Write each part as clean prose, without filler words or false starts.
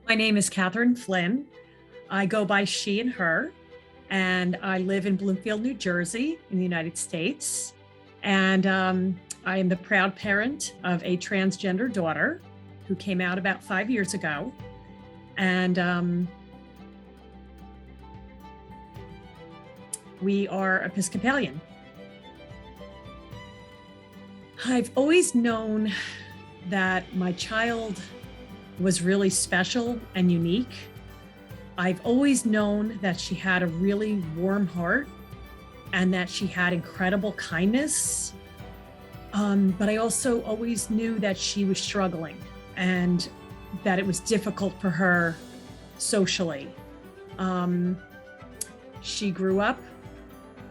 My name is Kathryn Flynn. I go by she and her, and I live in Bloomfield, New Jersey, in the United States. And I am the proud parent of a transgender daughter who came out about 5 years ago. And we are Episcopalian. I've always known that my child was really special and unique. I've always known that she had a really warm heart and that she had incredible kindness. But I also always knew that she was struggling and that it was difficult for her socially. She grew up,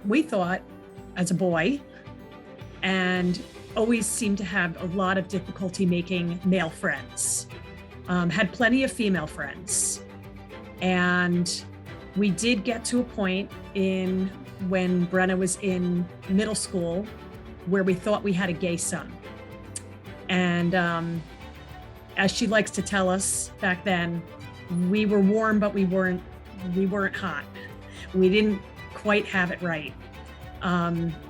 we thought, as a boy, and always seemed to have a lot of difficulty making male friends. Had plenty of female friends. And we did get to a point when Brenna was in middle school where we thought we had a gay son. And as she likes to tell us back then, we were warm, but we weren't hot. We didn't quite have it right.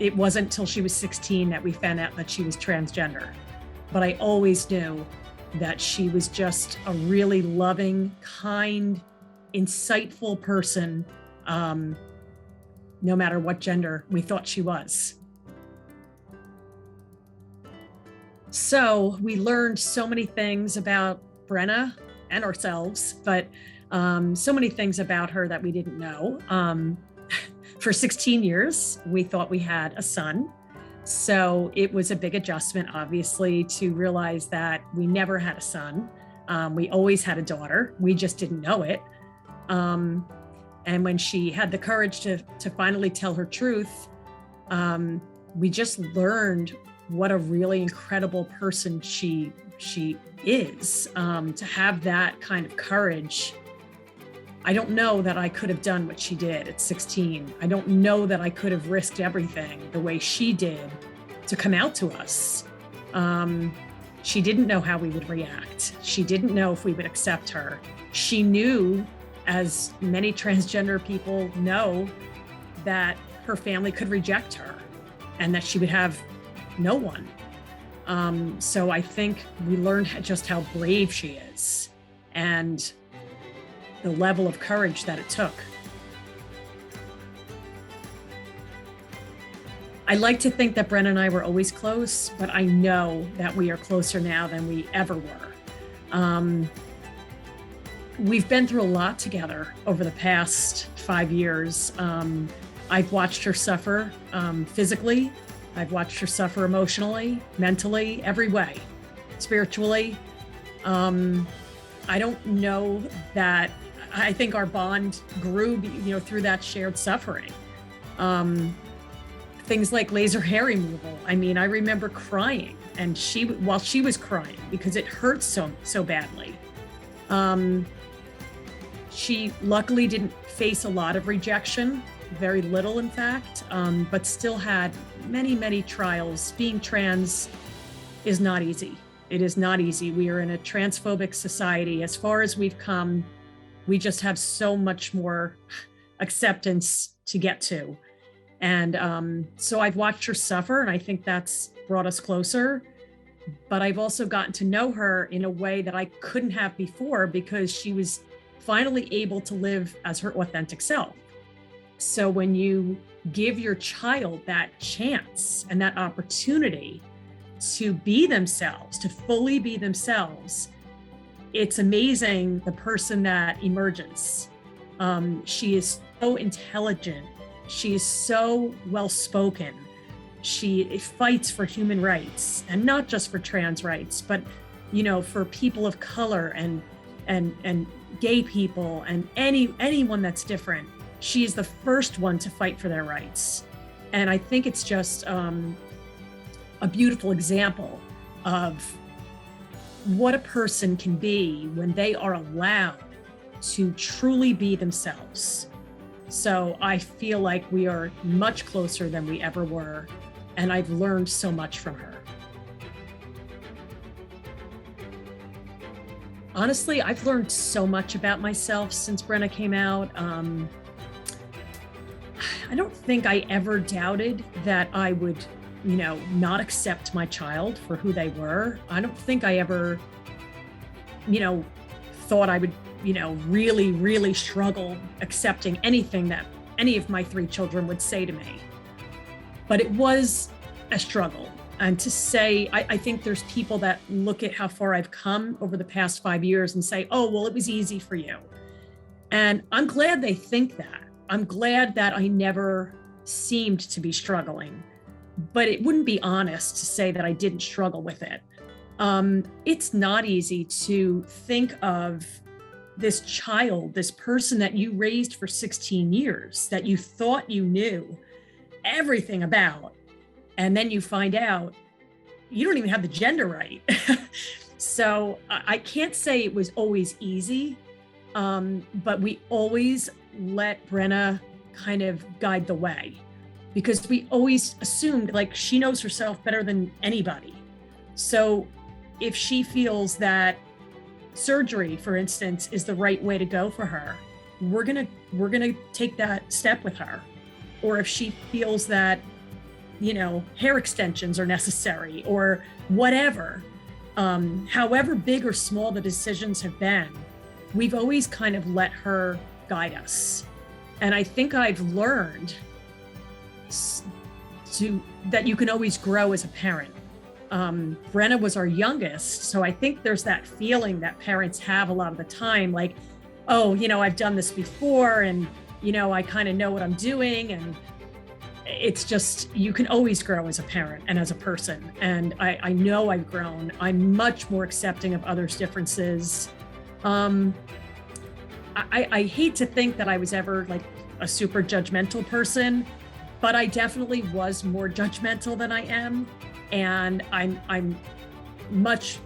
It wasn't until she was 16 that we found out that she was transgender. But I always knew that she was just a really loving, kind, insightful person, no matter what gender we thought she was. So we learned so many things about Brenna and ourselves, but so many things about her that we didn't know. For 16 years, we thought we had a son. So it was a big adjustment, obviously, to realize that we never had a son. We always had a daughter. We just didn't know it. And when she had the courage to finally tell her truth, we just learned what a really incredible person she is. To have that kind of courage. I don't know that I could have done what she did at 16. I don't know that I could have risked everything the way she did to come out to us. She didn't know how we would react. She didn't know if we would accept her. She knew, as many transgender people know, that her family could reject her and that she would have no one. So I think we learned just how brave she is and the level of courage that it took. I like to think that Brenna and I were always close, but I know that we are closer now than we ever were. We've been through a lot together over the past 5 years. I've watched her suffer physically. I've watched her suffer emotionally, mentally, every way, spiritually. I don't know that I think our bond grew, through that shared suffering. Things like laser hair removal. I mean, I remember crying, and while she was crying because it hurt so badly. She luckily didn't face a lot of rejection, very little, in fact, but still had many, many trials. Being trans is not easy. It is not easy. We are in a transphobic society. As far as we've come, we just have so much more acceptance to get to. And so I've watched her suffer, and I think that's brought us closer. But I've also gotten to know her in a way that I couldn't have before because she was finally able to live as her authentic self. So when you give your child that chance and that opportunity to be themselves, to fully be themselves, it's amazing the person that emerges. She is so intelligent. She is so well-spoken. She fights for human rights, and not just for trans rights, but for people of color and gay people and anyone that's different. She is the first one to fight for their rights. And I think it's just a beautiful example of what a person can be when they are allowed to truly be themselves. So I feel like we are much closer than we ever were, and I've learned so much from her. Honestly, I've learned so much about myself since Brenna came out. I don't think I ever doubted that I would, not accept my child for who they were. I don't think I ever, you know, thought I would, really, really struggle accepting anything that any of my three children would say to me. But it was a struggle. And to say, I think there's people that look at how far I've come over the past 5 years and say, oh, well, it was easy for you. And I'm glad they think that. I'm glad that I never seemed to be struggling, but it wouldn't be honest to say that I didn't struggle with it. It's not easy to think of this child, this person that you raised for 16 years, that you thought you knew everything about. And then you find out you don't even have the gender right. So I can't say it was always easy, but we always let Brenna kind of guide the way, because we always assumed like she knows herself better than anybody. So if she feels that surgery, for instance, is the right way to go for her, we're gonna take that step with her. Or if she feels that, hair extensions are necessary or whatever, however big or small the decisions have been, we've always kind of let her guide us. And I think I've learned that you can always grow as a parent. Brenna was our youngest, so I think there's that feeling that parents have a lot of the time, like, oh, I've done this before, and I kind of know what I'm doing, and it's just, you can always grow as a parent and as a person. And I know I've grown. I'm much more accepting of others' differences. I hate to think that I was ever like a super judgmental person, but I definitely was more judgmental than I am. And I'm much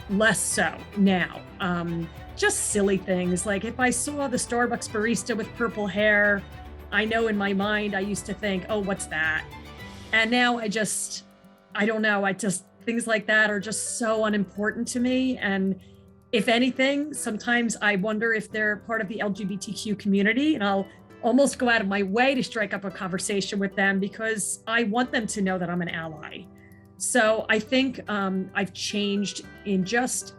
less so now. Just silly things. Like if I saw the Starbucks barista with purple hair, I know in my mind, I used to think, oh, what's that? And now I don't know. Things like that are just so unimportant to me. And if anything, sometimes I wonder if they're part of the LGBTQ community, and I'll almost go out of my way to strike up a conversation with them because I want them to know that I'm an ally. So I think I've changed in just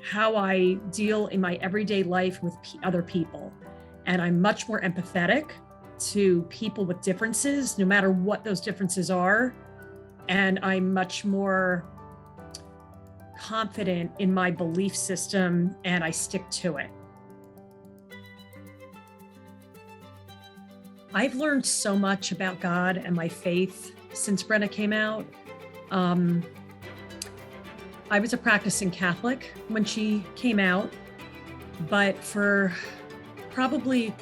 how I deal in my everyday life with other people. And I'm much more empathetic to people with differences, no matter what those differences are. And I'm much more confident in my belief system, and I stick to it. I've learned so much about God and my faith since Brenna came out. I was a practicing Catholic when she came out, but for probably a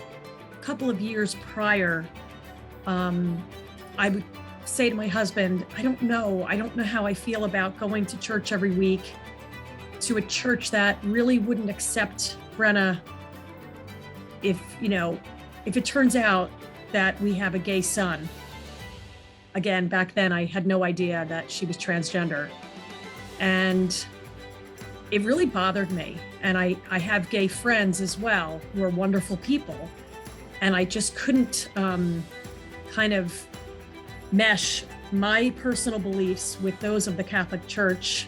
couple of years prior, I would say to my husband, I don't know how I feel about going to church every week, to a church that really wouldn't accept Brenna if it turns out that we have a gay son. Again, back then I had no idea that she was transgender. And it really bothered me. And I have gay friends as well who are wonderful people. And I just couldn't kind of mesh my personal beliefs with those of the Catholic Church.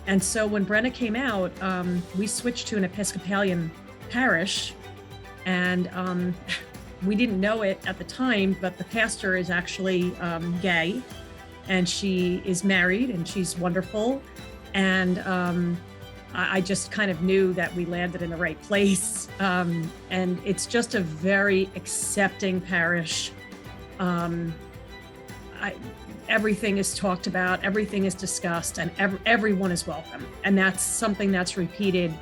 And so when Brenna came out, we switched to an Episcopalian parish. And we didn't know it at the time, but the pastor is actually gay, and she is married, and she's wonderful. And I just kind of knew that we landed in the right place. And it's just a very accepting parish. Everything is talked about, everything is discussed, and everyone is welcome. And that's something that's repeated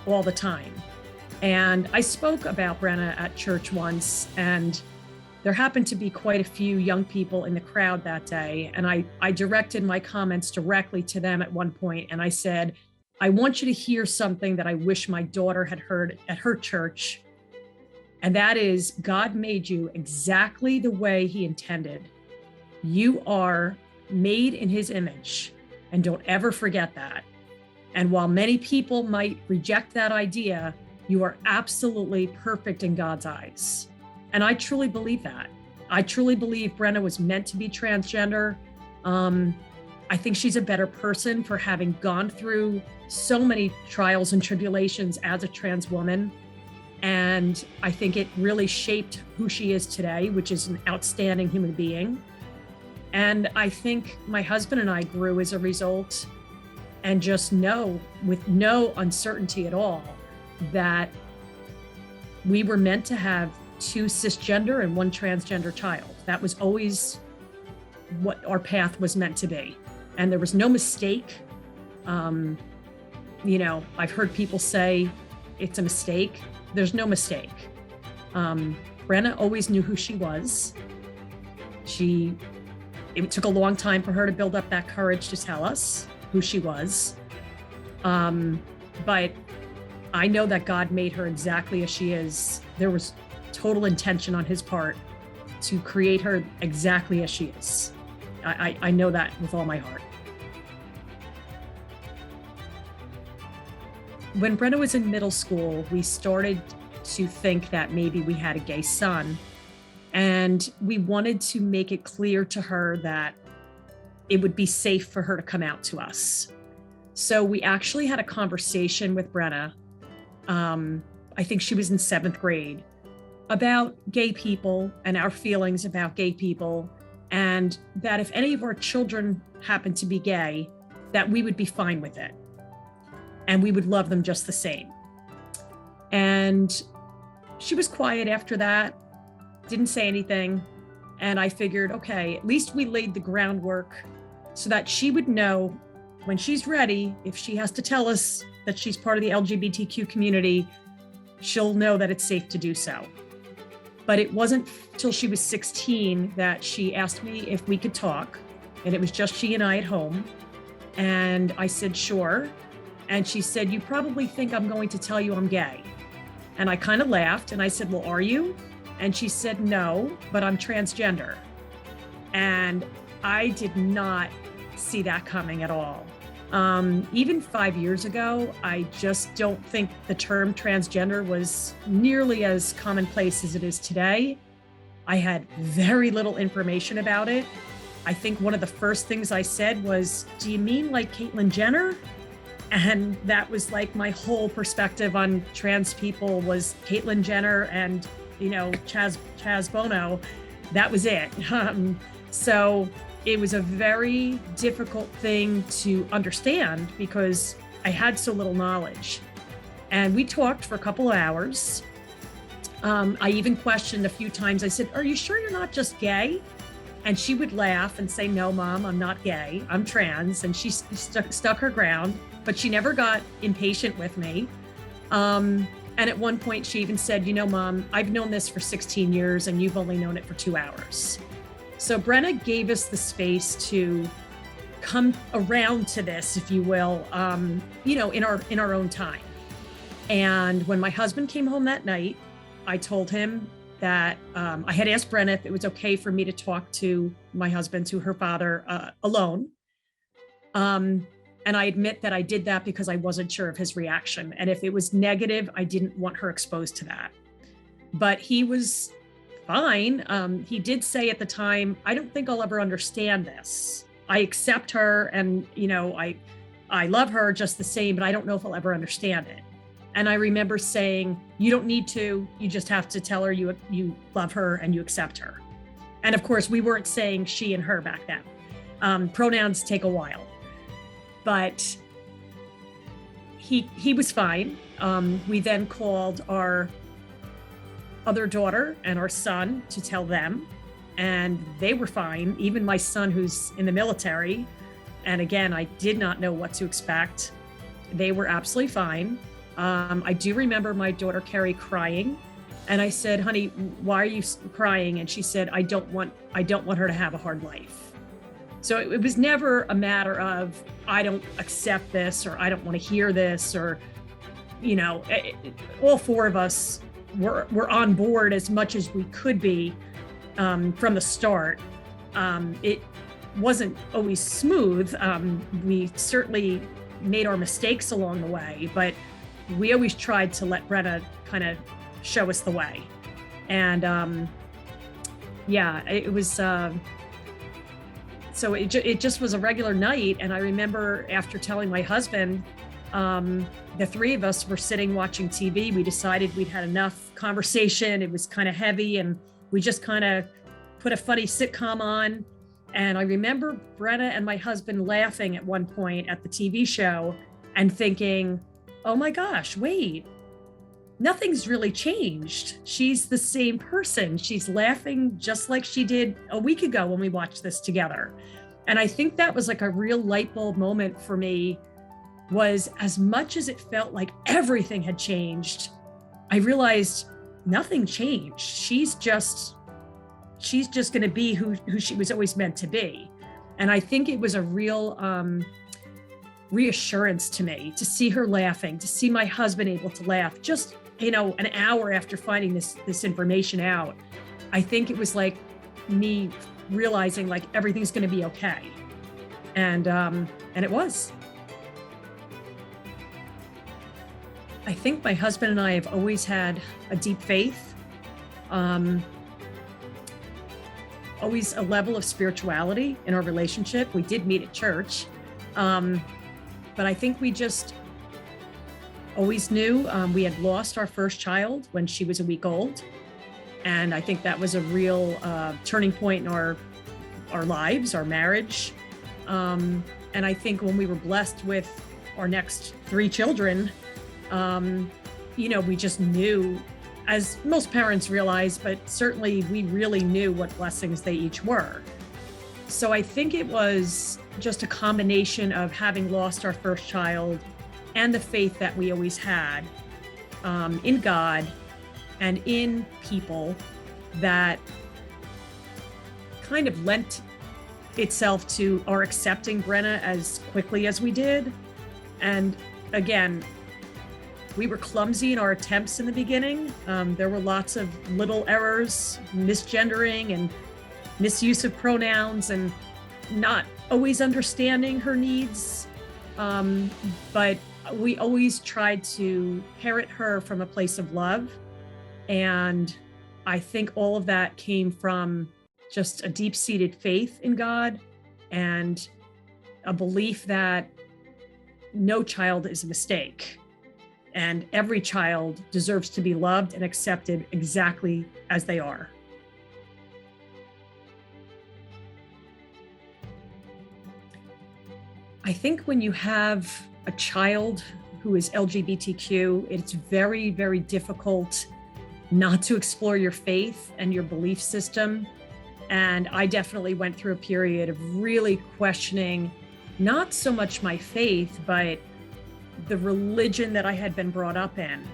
all the time. And I spoke about Brenna at church once, and there happened to be quite a few young people in the crowd that day. And I directed my comments directly to them at one point. And I said, I want you to hear something that I wish my daughter had heard at her church. And that is, God made you exactly the way he intended. You are made in his image, and don't ever forget that. And while many people might reject that idea, you are absolutely perfect in God's eyes. And I truly believe that. I truly believe Brenna was meant to be transgender. I think she's a better person for having gone through so many trials and tribulations as a trans woman. And I think it really shaped who she is today, which is an outstanding human being. And I think my husband and I grew as a result, and just know with no uncertainty at all that we were meant to have 2 cisgender and 1 transgender child. That was always what our path was meant to be. And there was no mistake. I've heard people say it's a mistake. There's no mistake. Brenna always knew who she was. It took a long time for her to build up that courage to tell us who she was. But I know that God made her exactly as she is. There was total intention on his part to create her exactly as she is. I know that with all my heart. When Brenna was in middle school, we started to think that maybe we had a gay son. And we wanted to make it clear to her that it would be safe for her to come out to us. So we actually had a conversation with Brenna, I think she was in 7th grade, about gay people and our feelings about gay people, and that if any of our children happened to be gay, that we would be fine with it. And we would love them just the same. And she was quiet after that, didn't say anything. And I figured, okay, at least we laid the groundwork so that she would know when she's ready, if she has to tell us that she's part of the LGBTQ community, she'll know that it's safe to do so. But it wasn't till she was 16 that she asked me if we could talk. And it was just she and I at home. And I said, sure. And she said, you probably think I'm going to tell you I'm gay. And I kind of laughed and I said, well, are you? And she said, no, but I'm transgender. And I did not see that coming at all. Even 5 years ago, I just don't think the term transgender was nearly as commonplace as it is today. I had very little information about it. I think one of the first things I said was, do you mean like Caitlyn Jenner? And that was like my whole perspective on trans people was Caitlyn Jenner and, Chaz Bono. That was it. So it was a very difficult thing to understand because I had so little knowledge. And we talked for a couple of hours. I even questioned a few times. I said, are you sure you're not just gay? And she would laugh and say, no, Mom, I'm not gay. I'm trans. And she stuck her ground, but she never got impatient with me. And at one point she even said, Mom, I've known this for 16 years and you've only known it for 2 hours. So Brenna gave us the space to come around to this, if you will, in our own time. And when my husband came home that night, I told him that I had asked Brenna if it was okay for me to talk to my husband, to her father, alone. And I admit that I did that because I wasn't sure of his reaction. And if it was negative, I didn't want her exposed to that. But he was fine. He did say at the time, I don't think I'll ever understand this. I accept her and, I love her just the same, but I don't know if I'll ever understand it. And I remember saying, you don't need to, you just have to tell her you love her and you accept her. And of course, we weren't saying she and her back then. Pronouns take a while. But he was fine. We then called our other daughter and our son to tell them, and they were fine. Even my son, who's in the military, and again, I did not know what to expect. They were absolutely fine. I do remember my daughter Carrie crying, and I said, "Honey, why are you crying?" And she said, "I don't want her to have a hard life." So it was never a matter of, I don't accept this, or I don't want to hear this, or, all 4 of us were on board as much as we could be from the start. It wasn't always smooth. We certainly made our mistakes along the way, but we always tried to let Brenna kind of show us the way. And yeah, it was, so it just was a regular night. And I remember after telling my husband, the three of us were sitting watching TV. We decided we'd had enough conversation. It was kind of heavy, and we just kind of put a funny sitcom on. And I remember Brenna and my husband laughing at one point at the TV show and thinking, oh my gosh, wait, nothing's really changed. She's the same person. She's laughing just like she did a week ago when we watched this together. And I think that was like a real light bulb moment for me, was as much as it felt like everything had changed, I realized nothing changed. She's just going to be who she was always meant to be. And I think it was a real reassurance to me to see her laughing, to see my husband able to laugh just, an hour after finding this information out. I think it was like me realizing like everything's going to be okay. And it was. I think my husband and I have always had a deep faith, always a level of spirituality in our relationship. We did meet at church, but I think we just always knew we had lost our first child when she was a week old. And I think that was a real turning point in our lives, our marriage. And I think when we were blessed with our next 3 children, we just knew, as most parents realize, but certainly we really knew what blessings they each were. So I think it was just a combination of having lost our first child and the faith that we always had in God and in people that kind of lent itself to our accepting Brenna as quickly as we did. And again, we were clumsy in our attempts in the beginning. There were lots of little errors, misgendering and misuse of pronouns, and not always understanding her needs. But we always tried to parent her from a place of love. And I think all of that came from just a deep-seated faith in God and a belief that no child is a mistake. And every child deserves to be loved and accepted exactly as they are. I think when you have a child who is LGBTQ, it's very, very difficult not to explore your faith and your belief system. And I definitely went through a period of really questioning not so much my faith, but the religion that I had been brought up in.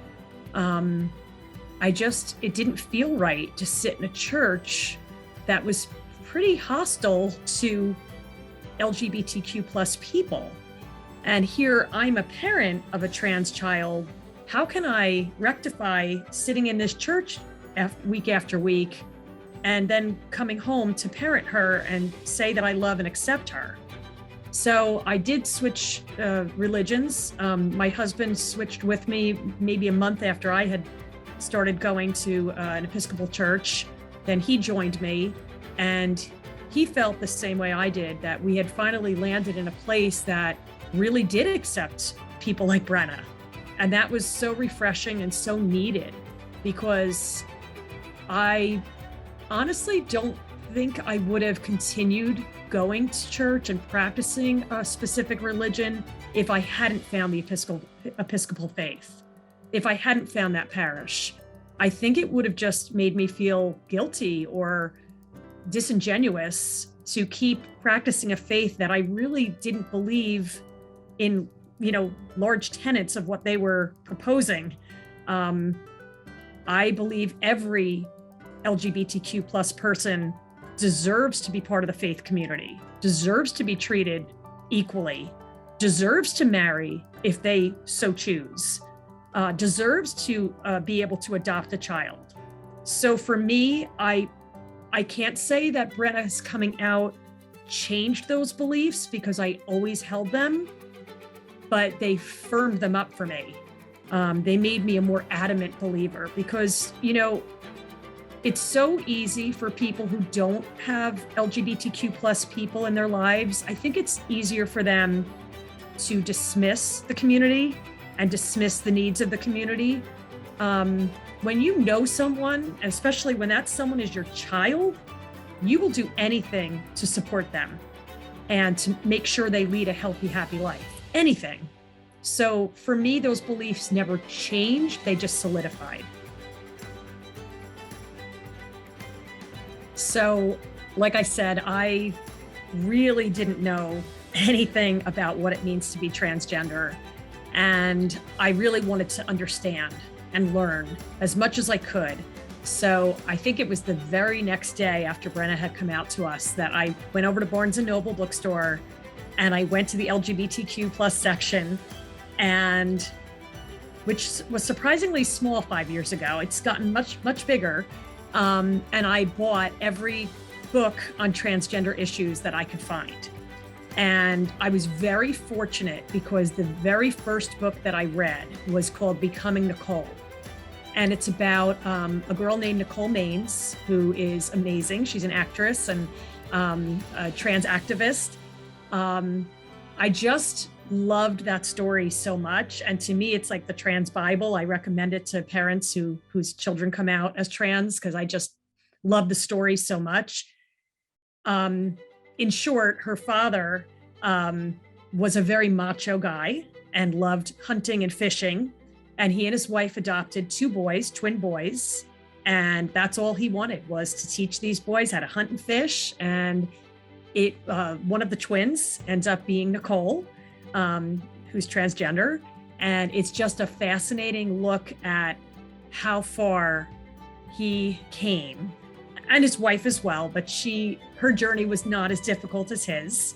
It didn't feel right to sit in a church that was pretty hostile to LGBTQ plus people. And here I'm a parent of a trans child. How can I rectify sitting in this church week after week and then coming home to parent her and say that I love and accept her? So I did switch religions. My husband switched with me maybe a month after I had started going to an Episcopal church. Then he joined me, and he felt the same way I did, that we had finally landed in a place that really did accept people like Brenna. And that was so refreshing and so needed, because I honestly don't think I would have continued going to church and practicing a specific religion if I hadn't found the Episcopal faith, if I hadn't found that parish. I think it would have just made me feel guilty or disingenuous to keep practicing a faith that I really didn't believe in, large tenets of what they were proposing. I believe every LGBTQ plus person deserves to be part of the faith community, deserves to be treated equally, deserves to marry if they so choose, deserves to be able to adopt a child. So for me, I can't say that Brenna's coming out changed those beliefs, because I always held them. but they firmed them up for me. They made me a more adamant believer because, it's so easy for people who don't have LGBTQ plus people in their lives. I think it's easier for them to dismiss the community and dismiss the needs of the community. When you know someone, especially when that someone is your child, you will do anything to support them and to make sure they lead a healthy, happy life. Anything. So for me, those beliefs never changed, they just solidified. So, like I said, I really didn't know anything about what it means to be transgender. And I really wanted to understand and learn as much as I could. So I think it was the very next day after Brenna had come out to us that I went over to Barnes & Noble bookstore and I went to the LGBTQ plus section, and which was surprisingly small 5 years ago. It's gotten much, much bigger. And I bought every book on transgender issues that I could find. And I was very fortunate because the very first book that I read was called Becoming Nicole. And it's about a girl named Nicole Maines, who is amazing. She's an actress and a trans activist. I just loved that story so much. And to me, it's like the trans Bible. I recommend it to parents whose children come out as trans because I just love the story so much. In short, her father was a very macho guy and loved hunting and fishing. And he and his wife adopted 2 boys, twin boys. And that's all he wanted, was to teach these boys how to hunt and fish. And one of the twins ends up being Nicole, who's transgender. And it's just a fascinating look at how far he came, and his wife as well, but her journey was not as difficult as his.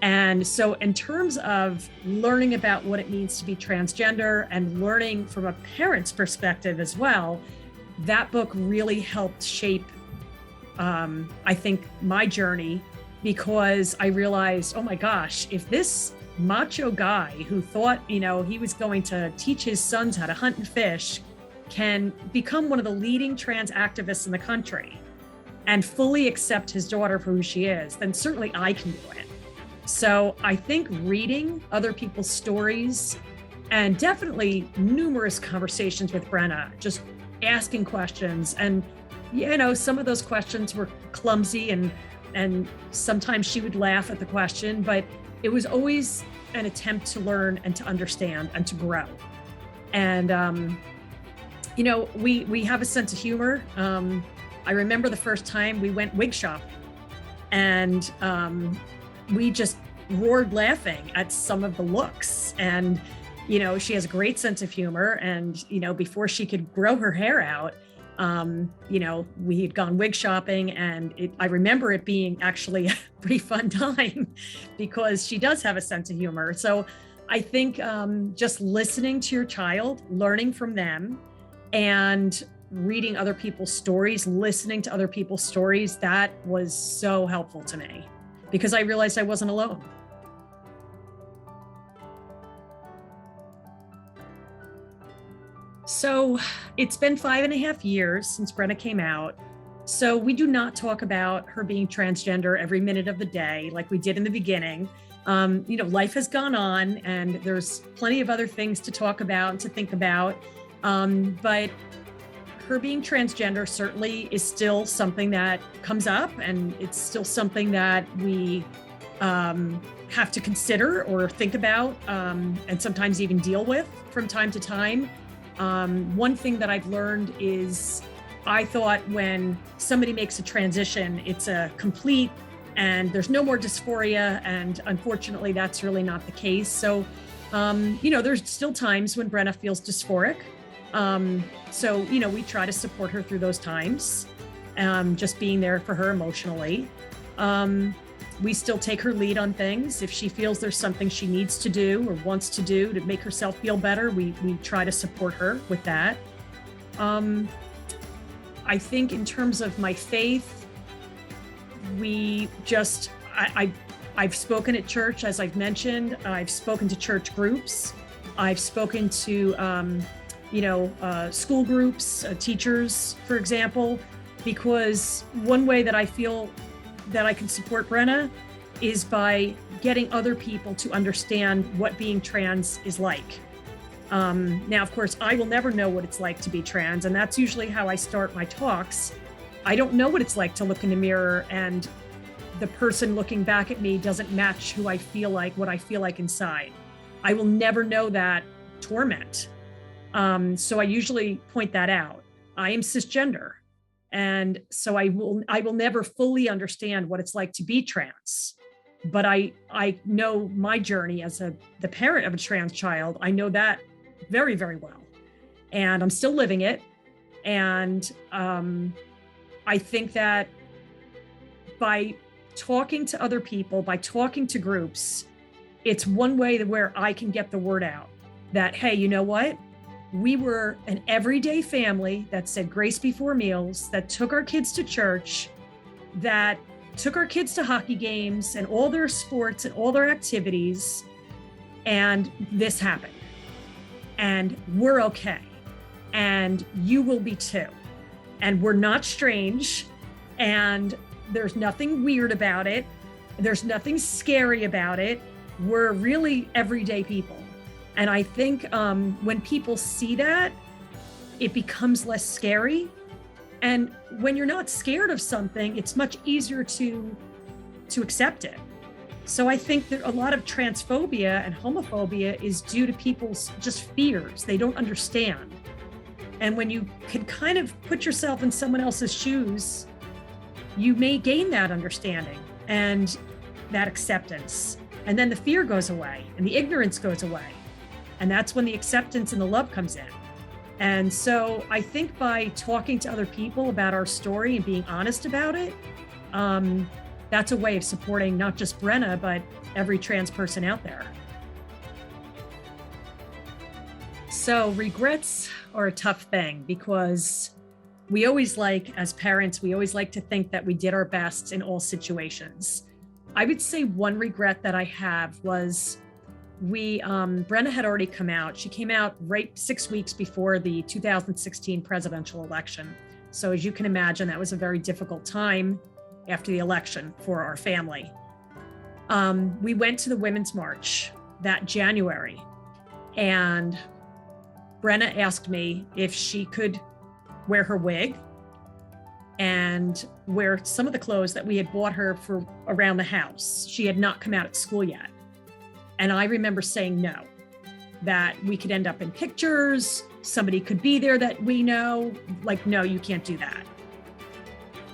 And so in terms of learning about what it means to be transgender and learning from a parent's perspective as well, that book really helped shape, I think, my journey, because I realized, oh my gosh, if this macho guy who thought, he was going to teach his sons how to hunt and fish can become one of the leading trans activists in the country and fully accept his daughter for who she is, then certainly I can do it. So I think reading other people's stories and definitely numerous conversations with Brenna, just asking questions. And, some of those questions were clumsy and sometimes she would laugh at the question, but it was always an attempt to learn and to understand and to grow. And, we have a sense of humor. I remember the first time we went wig shopping, and we just roared laughing at some of the looks. And, she has a great sense of humor. And, before she could grow her hair out, we had gone wig shopping, and I remember it being actually a pretty fun time because she does have a sense of humor. So I think just listening to your child, learning from them, and reading other people's stories, listening to other people's stories, that was so helpful to me because I realized I wasn't alone. So it's been 5.5 years since Brenna came out. So we do not talk about her being transgender every minute of the day like we did in the beginning. Life has gone on and there's plenty of other things to talk about and to think about. But her being transgender certainly is still something that comes up, and it's still something that we have to consider or think about, and sometimes even deal with from time to time. One thing that I've learned is I thought when somebody makes a transition, it's a complete and there's no more dysphoria. And unfortunately, that's really not the case. So, there's still times when Brenna feels dysphoric. So, we try to support her through those times, just being there for her emotionally. We still take her lead on things. If she feels there's something she needs to do or wants to do to make herself feel better, we try to support her with that. I think in terms of my faith, I I've spoken at church, as I've mentioned. I've spoken to church groups. I've spoken to, school groups, teachers, for example, because one way that I feel that I can support Brenna is by getting other people to understand what being trans is like. Now, of course, I will never know what it's like to be trans, and that's usually how I start my talks. I don't know what it's like to look in the mirror and the person looking back at me doesn't match who I feel like, what I feel like inside. I will never know that torment. So I usually point that out. I am cisgender. And so I will never fully understand what it's like to be trans. But I know my journey as the parent of a trans child. I know that very, very well. And I'm still living it. And I think that by talking to other people, by talking to groups, it's one way where I can get the word out that, hey, you know what? We were an everyday family that said grace before meals, that took our kids to church, that took our kids to hockey games and all their sports and all their activities. And this happened. And we're okay. And you will be too. And we're not strange. And there's nothing weird about it. There's nothing scary about it. We're really everyday people. And I think when people see that, it becomes less scary. And when you're not scared of something, it's much easier to accept it. So I think that a lot of transphobia and homophobia is due to people's just fears. They don't understand. And when you can kind of put yourself in someone else's shoes, you may gain that understanding and that acceptance. And then the fear goes away and the ignorance goes away. And that's when the acceptance and the love comes in. And so I think by talking to other people about our story and being honest about it, that's a way of supporting not just Brenna, but every trans person out there. So regrets are a tough thing because we always as parents, we always like to think that we did our best in all situations. I would say one regret that I have was Brenna had already come out. She came out right 6 weeks before the 2016 presidential election. So as you can imagine, that was a very difficult time after the election for our family. We went to the Women's March that January, and Brenna asked me if she could wear her wig and wear some of the clothes that we had bought her for around the house. She had not come out at school yet. And I remember saying no, that we could end up in pictures, somebody could be there that we know, no, you can't do that.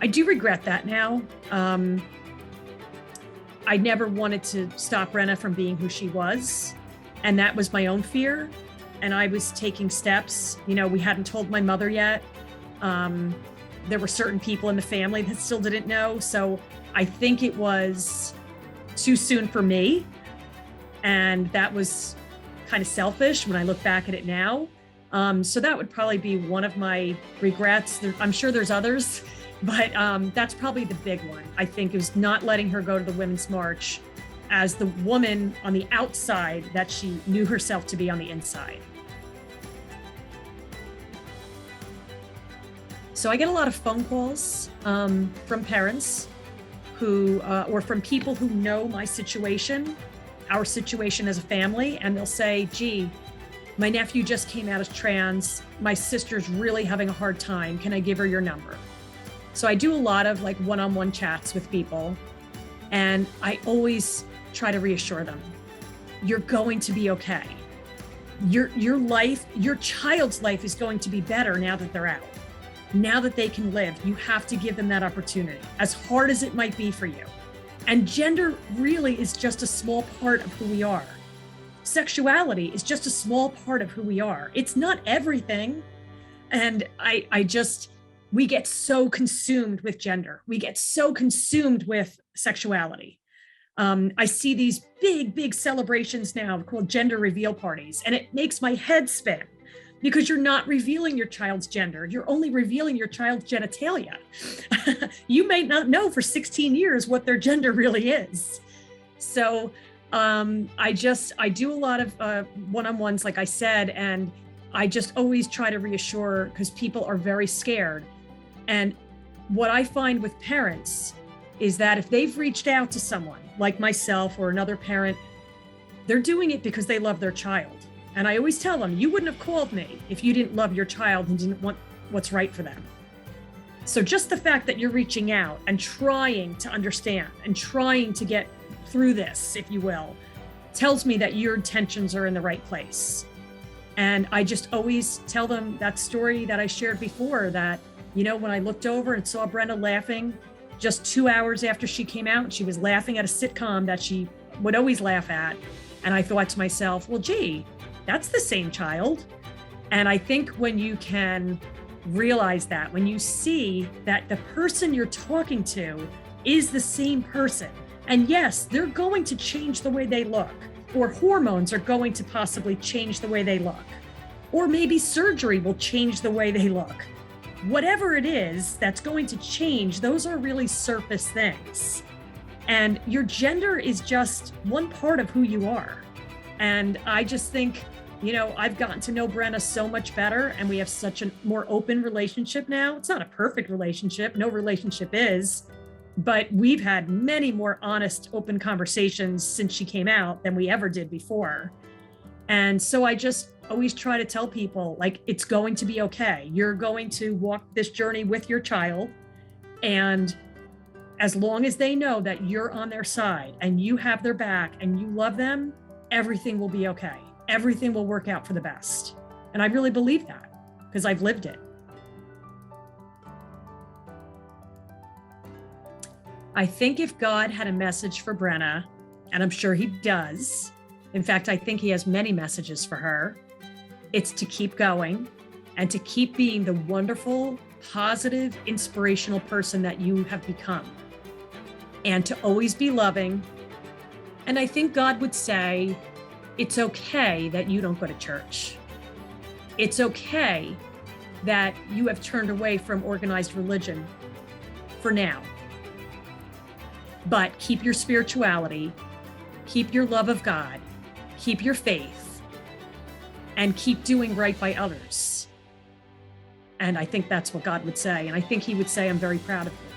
I do regret that now. I never wanted to stop Brenna from being who she was. And that was my own fear. And I was taking steps. We hadn't told my mother yet. There were certain people in the family that still didn't know. So I think it was too soon for me. And that was kind of selfish when I look back at it now. So that would probably be one of my regrets. I'm sure there's others, but that's probably the big one. I think is not letting her go to the Women's March as the woman on the outside that she knew herself to be on the inside. So I get a lot of phone calls from parents who, or from people who know my situation, our situation as a family, and they'll say, gee, my nephew just came out as trans. My sister's really having a hard time. Can I give her your number? So I do a lot of one-on-one chats with people, and I always try to reassure them, you're going to be okay. Your life, your child's life is going to be better now that they're out. Now that they can live, you have to give them that opportunity, as hard as it might be for you. And gender really is just a small part of who we are. Sexuality is just a small part of who we are. It's not everything. And we get so consumed with gender. We get so consumed with sexuality. I see these big celebrations now called gender reveal parties, and it makes my head spin because you're not revealing your child's gender. You're only revealing your child's genitalia. You may not know for 16 years what their gender really is. So I do a lot of one-on-ones, like I said, and I just always try to reassure because people are very scared. And what I find with parents is that if they've reached out to someone like myself or another parent, they're doing it because they love their child. And I always tell them, you wouldn't have called me if you didn't love your child and didn't want what's right for them. So just the fact that you're reaching out and trying to understand and trying to get through this, if you will, tells me that your intentions are in the right place. And I just always tell them that story that I shared before, that, you know, when I looked over and saw Brenna laughing just 2 hours after she came out, she was laughing at a sitcom that she would always laugh at. And I thought to myself, well, gee, that's the same child. And I think when you can realize that, when you see that the person you're talking to is the same person, and yes, they're going to change the way they look, or hormones are going to possibly change the way they look, or maybe surgery will change the way they look. Whatever it is that's going to change, those are really surface things. And your gender is just one part of who you are. And I just think, you know, I've gotten to know Brenna so much better, and we have such a more open relationship now. It's not a perfect relationship. No relationship is, but we've had many more honest, open conversations since she came out than we ever did before. And so I just always try to tell people, like, it's going to be okay. You're going to walk this journey with your child. And as long as they know that you're on their side and you have their back and you love them, everything will be okay. Everything will work out for the best. And I really believe that because I've lived it. I think if God had a message for Brenna, and I'm sure he does, in fact, I think he has many messages for her, it's to keep going and to keep being the wonderful, positive, inspirational person that you have become, and to always be loving. And I think God would say, it's okay that you don't go to church. It's okay that you have turned away from organized religion for now. But keep your spirituality, keep your love of God, keep your faith, and keep doing right by others. And I think that's what God would say. And I think he would say, I'm very proud of you.